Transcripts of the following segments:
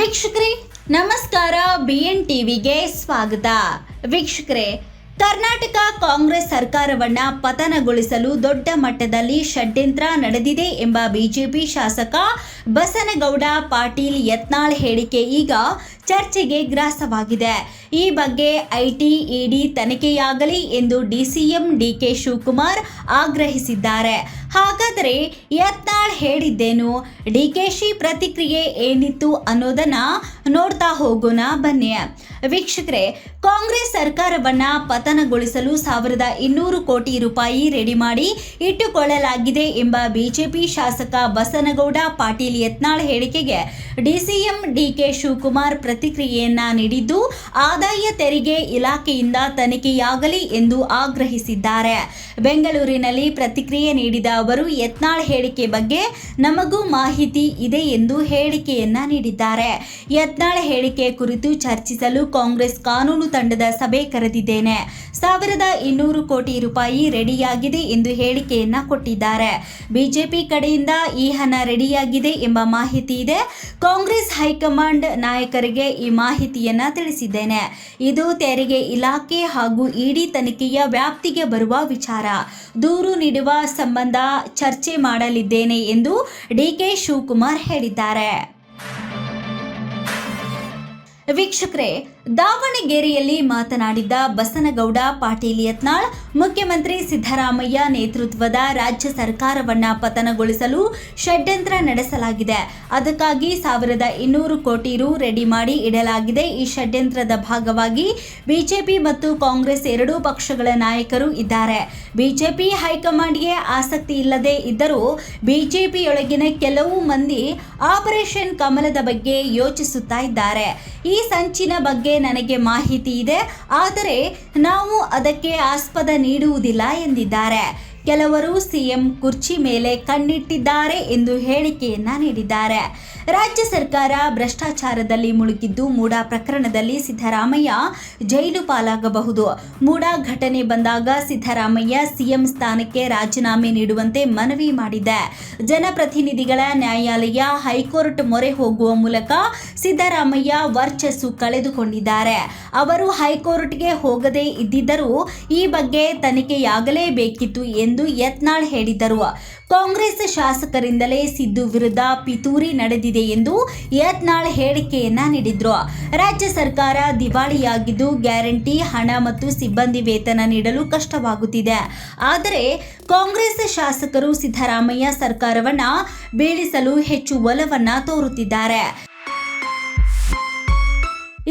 ವೀಕ್ಷಕರೇ ನಮಸ್ಕಾರ. BN ಟಿವಿಗೆ ಸ್ವಾಗತ. ವೀಕ್ಷಕರೇ, ಕರ್ನಾಟಕ ಕಾಂಗ್ರೆಸ್ ಸರ್ಕಾರವನ್ನ ಪತನಗೊಳಿಸಲು ದೊಡ್ಡ ಮಟ್ಟದಲ್ಲಿ ಷಡ್ಯಂತ್ರ ನಡೆದಿದೆ ಎಂಬ ಬಿಜೆಪಿ ಶಾಸಕ ಬಸನಗೌಡ ಪಾಟೀಲ್ ಯತ್ನಾಳ್ ಹೇಳಿಕೆ ಈಗ ಚರ್ಚೆಗೆ ಗ್ರಾಸವಾಗಿದೆ. ಈ ಬಗ್ಗೆ ಐಟಿ ಇಡಿ ತನಿಖೆಯಾಗಲಿ ಎಂದು ಡಿಸಿಎಂ ಡಿಕೆ ಶಿವಕುಮಾರ್ ಆಗ್ರಹಿಸಿದ್ದಾರೆ. ಹಾಗಾದರೆ ಯತ್ನಾಳ್ ಹೇಳಿದ್ದೇನು, ಡಿಕೆಶಿ ಪ್ರತಿಕ್ರಿಯೆ ಏನಿತ್ತು ಅನ್ನೋದನ್ನ ನೋಡ್ತಾ ಹೋಗೋಣ ಬನ್ನಿ. ವೀಕ್ಷಕರೇ, ಕಾಂಗ್ರೆಸ್ ಸರ್ಕಾರವನ್ನ ಪತನಗೊಳಿಸಲು 1200 ಕೋಟಿ ರೂಪಾಯಿ ರೆಡಿ ಮಾಡಿ ಇಟ್ಟುಕೊಳ್ಳಲಾಗಿದೆ ಎಂಬ ಬಿಜೆಪಿ ಶಾಸಕ ಬಸನಗೌಡ ಪಾಟೀಲ್ ಯತ್ನಾಳ್ ಹೇಳಿಕೆಗೆ ಡಿಸಿಎಂ ಡಿಕೆ ಶಿವಕುಮಾರ್ ಪ್ರತಿಕ್ರಿಯೆಯನ್ನ ನೀಡಿದ್ದು, ಆದಾಯ ತೆರಿಗೆ ಇಲಾಖೆಯಿಂದ ತನಿಖೆಯಾಗಲಿ ಎಂದು ಆಗ್ರಹಿಸಿದ್ದಾರೆ. ಬೆಂಗಳೂರಿನಲ್ಲಿ ಪ್ರತಿಕ್ರಿಯೆ ನೀಡಿದ ಅವರು ಯತ್ನಾಳ್ ಹೇಳಿಕೆ ಬಗ್ಗೆ ನಮಗೂ ಮಾಹಿತಿ ಇದೆ ಎಂದು ಹೇಳಿಕೆಯನ್ನ ನೀಡಿದ್ದಾರೆ. ಯತ್ನಾಳ್ ಹೇಳಿಕೆ ಕುರಿತು ಚರ್ಚಿಸಲು ಕಾಂಗ್ರೆಸ್ ಕಾನೂನು ತಂಡದ ಸಭೆ ಕರೆದಿದ್ದೇನೆ. 1200 ಕೋಟಿ ರೂಪಾಯಿ ರೆಡಿಯಾಗಿದೆ ಎಂದು ಹೇಳಿಕೆಯನ್ನ ಕೊಟ್ಟಿದ್ದಾರೆ. ಬಿಜೆಪಿ ಕಡೆಯಿಂದ ಈ ಹಣ ರೆಡಿಯಾಗಿದೆ ಎಂಬ ಮಾಹಿತಿ ಇದೆ. ಕಾಂಗ್ರೆಸ್ ಹೈಕಮಾಂಡ್ ನಾಯಕರಿಗೆ ಈ ಮಾಹಿತಿಯನ್ನ ತಿಳಿಸಿದ್ದೇನೆ. ಇದು ತೆರಿಗೆ ಇಲಾಖೆ ಹಾಗೂ ಇಡಿ ತನಿಖೆಯ ವ್ಯಾಪ್ತಿಗೆ ಬರುವ ವಿಚಾರ. ದೂರು ನೀಡುವ ಸಂಬಂಧ ಚರ್ಚೆ ಮಾಡಲಿದ್ದೇನೆ ಎಂದು ಡಿಕೆ ಶಿವಕುಮಾರ್ ಹೇಳಿದ್ದಾರೆ. ವೀಕ್ಷಕರೇ, ದಾವಣಗೆರೆಯಲ್ಲಿ ಮಾತನಾಡಿದ ಬಸನಗೌಡ ಪಾಟೀಲ್ ಯತ್ನಾಳ್, ಮುಖ್ಯಮಂತ್ರಿ ಸಿದ್ದರಾಮಯ್ಯ ನೇತೃತ್ವದ ರಾಜ್ಯ ಸರ್ಕಾರವನ್ನ ಪತನಗೊಳಿಸಲು ಷಡ್ಯಂತ್ರ ನಡೆಸಲಾಗಿದೆ. ಅದಕ್ಕಾಗಿ 1200 ಕೋಟಿ ರು ರೆಡಿ ಮಾಡಿ ಇಡಲಾಗಿದೆ. ಈ ಷಡ್ಯಂತ್ರದ ಭಾಗವಾಗಿ ಬಿಜೆಪಿ ಮತ್ತು ಕಾಂಗ್ರೆಸ್ ಎರಡೂ ಪಕ್ಷಗಳ ನಾಯಕರು ಇದ್ದಾರೆ. ಬಿಜೆಪಿ ಹೈಕಮಾಂಡ್ಗೆ ಆಸಕ್ತಿ ಇಲ್ಲದೆ ಇದ್ದರೂ ಬಿಜೆಪಿಯೊಳಗಿನ ಕೆಲವು ಮಂದಿ ಆಪರೇಷನ್ ಕಮಲದ ಬಗ್ಗೆ ಯೋಚಿಸುತ್ತಾ ಇದ್ದಾರೆ. ಈ ಸಂಚಿನ ಬಗ್ಗೆ ನನಗೆ ಮಾಹಿತಿ ಇದೆ, ಆದರೆ ನಾವು ಅದಕ್ಕೆ ಆಸ್ಪದ ನೀಡುವುದಿಲ್ಲ ಎಂದಿದ್ದಾರೆ. ಕೆಲವರು ಸಿಎಂ ಕುರ್ಚಿ ಮೇಲೆ ಕಣ್ಣಿಟ್ಟಿದ್ದಾರೆ ಎಂದು ಹೇಳಿಕೆಯನ್ನ ನೀಡಿದ್ದಾರೆ. ರಾಜ್ಯ ಸರ್ಕಾರ ಭ್ರಷ್ಟಾಚಾರದಲ್ಲಿ ಮುಳುಗಿದ್ದು, ಮೂಡಾ ಪ್ರಕರಣದಲ್ಲಿ ಸಿದ್ದರಾಮಯ್ಯ ಜೈಲು ಪಾಲಾಗಬಹುದು. ಮೂಡಾ ಘಟನೆ ಬಂದಾಗ ಸಿದ್ದರಾಮಯ್ಯ ಸಿಎಂ ಸ್ಥಾನಕ್ಕೆ ರಾಜೀನಾಮೆ ನೀಡುವಂತೆ ಮನವಿ ಮಾಡಿದೆ. ಜನಪ್ರತಿನಿಧಿಗಳ ನ್ಯಾಯಾಲಯ, ಹೈಕೋರ್ಟ್ ಮೊರೆ ಹೋಗುವ ಮೂಲಕ ಸಿದ್ದರಾಮಯ್ಯ ವರ್ಚಸ್ಸು ಕಳೆದುಕೊಂಡಿದ್ದಾರೆ. ಅವರು ಹೈಕೋರ್ಟ್ಗೆ ಹೋಗದೇ ಇದ್ದಿದ್ದರೂ ಈ ಬಗ್ಗೆ ತನಿಖೆಯಾಗಲೇಬೇಕಿತ್ತು ಎಂದು ಯತ್ನಾಳ್ ಹೇಳಿದರು. ಕಾಂಗ್ರೆಸ್ ಶಾಸಕರಿಂದಲೇ ಸಿದ್ದು ವಿರುದ್ಧ ಪಿತೂರಿ ನಡೆದಿದೆ ಎಂದು ಯತ್ನಾಳ್ ಹೇಳಿಕೆಯನ್ನ ನೀಡಿದ್ರು. ರಾಜ್ಯ ಸರ್ಕಾರ ದಿವಾಳಿಯಾಗಿದ್ದು, ಗ್ಯಾರಂಟಿ ಹಣ ಮತ್ತು ಸಿಬ್ಬಂದಿ ವೇತನ ನೀಡಲು ಕಷ್ಟವಾಗುತ್ತಿದೆ. ಆದರೆ ಕಾಂಗ್ರೆಸ್ ಶಾಸಕರು ಸಿದ್ದರಾಮಯ್ಯ ಸರ್ಕಾರವನ್ನ ಬೀಳಿಸಲು ಹೆಚ್ಚು ಒಲವನ್ನ ತೋರುತ್ತಿದ್ದಾರೆ.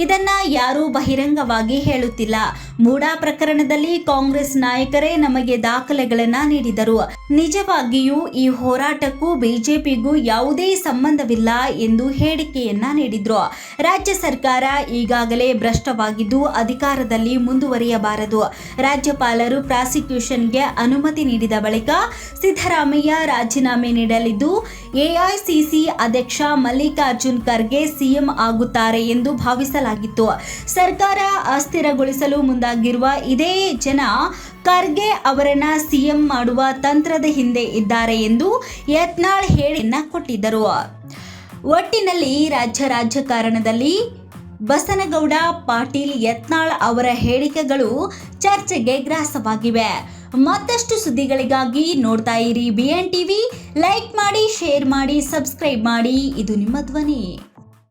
ಇದನ್ನ ಯಾರೂ ಬಹಿರಂಗವಾಗಿ ಹೇಳುತ್ತಿಲ್ಲ. ಮೂಡಾ ಪ್ರಕರಣದಲ್ಲಿ ಕಾಂಗ್ರೆಸ್ ನಾಯಕರೇ ನಮಗೆ ದಾಖಲೆಗಳನ್ನ ನೀಡಿದರು. ನಿಜವಾಗಿಯೂ ಈ ಹೋರಾಟಕ್ಕೂ ಬಿಜೆಪಿಗೂ ಯಾವುದೇ ಸಂಬಂಧವಿಲ್ಲ ಎಂದು ಹೇಳಿಕೆಯನ್ನ ನೀಡಿದ್ರು. ರಾಜ್ಯ ಸರ್ಕಾರ ಈಗಾಗಲೇ ಭ್ರಷ್ಟವಾಗಿದ್ದು ಅಧಿಕಾರದಲ್ಲಿ ಮುಂದುವರಿಯಬಾರದು. ರಾಜ್ಯಪಾಲರು ಪ್ರಾಸಿಕ್ಯೂಷನ್ಗೆ ಅನುಮತಿ ನೀಡಿದ ಬಳಿಕ ಸಿದ್ದರಾಮಯ್ಯ ರಾಜೀನಾಮೆ ನೀಡಲಿದ್ದು, ಎಐಸಿಸಿ ಅಧ್ಯಕ್ಷ ಮಲ್ಲಿಕಾರ್ಜುನ್ ಖರ್ಗೆ ಸಿಎಂ ಆಗುತ್ತಾರೆ ಎಂದು ಭಾವಿಸಲಾಗಿತ್ತು. ಸರ್ಕಾರ ಅಸ್ಥಿರಗೊಳಿಸಲು ಮುಂದಾಗಿರುವ ಇದೇ ಜನ ಖರ್ಗೆ ಅವರನ್ನ ಸಿಎಂ ಮಾಡುವ ತಂತ್ರದ ಹಿಂದೆ ಇದ್ದಾರೆ ಎಂದು ಯತ್ನಾಳ್ ಹೇಳಿಕೆಯನ್ನ ಕೊಟ್ಟಿದ್ದರು. ಒಟ್ಟಿನಲ್ಲಿ ರಾಜ್ಯ ರಾಜಕಾರಣದಲ್ಲಿ ಬಸನಗೌಡ ಪಾಟೀಲ್ ಯತ್ನಾಳ್ ಅವರ ಹೇಳಿಕೆಗಳು ಚರ್ಚೆಗೆ ಗ್ರಾಸವಾಗಿವೆ. ಮತ್ತಷ್ಟು ಸುದ್ದಿಗಳಿಗಾಗಿ ನೋಡ್ತಾ ಇರಿ BN ಟಿವಿ. ಲೈಕ್ ಮಾಡಿ, ಶೇರ್ ಮಾಡಿ, ಸಬ್ಸ್ಕ್ರೈಬ್ ಮಾಡಿ. ಇದು ನಿಮ್ಮ ಧ್ವನಿ.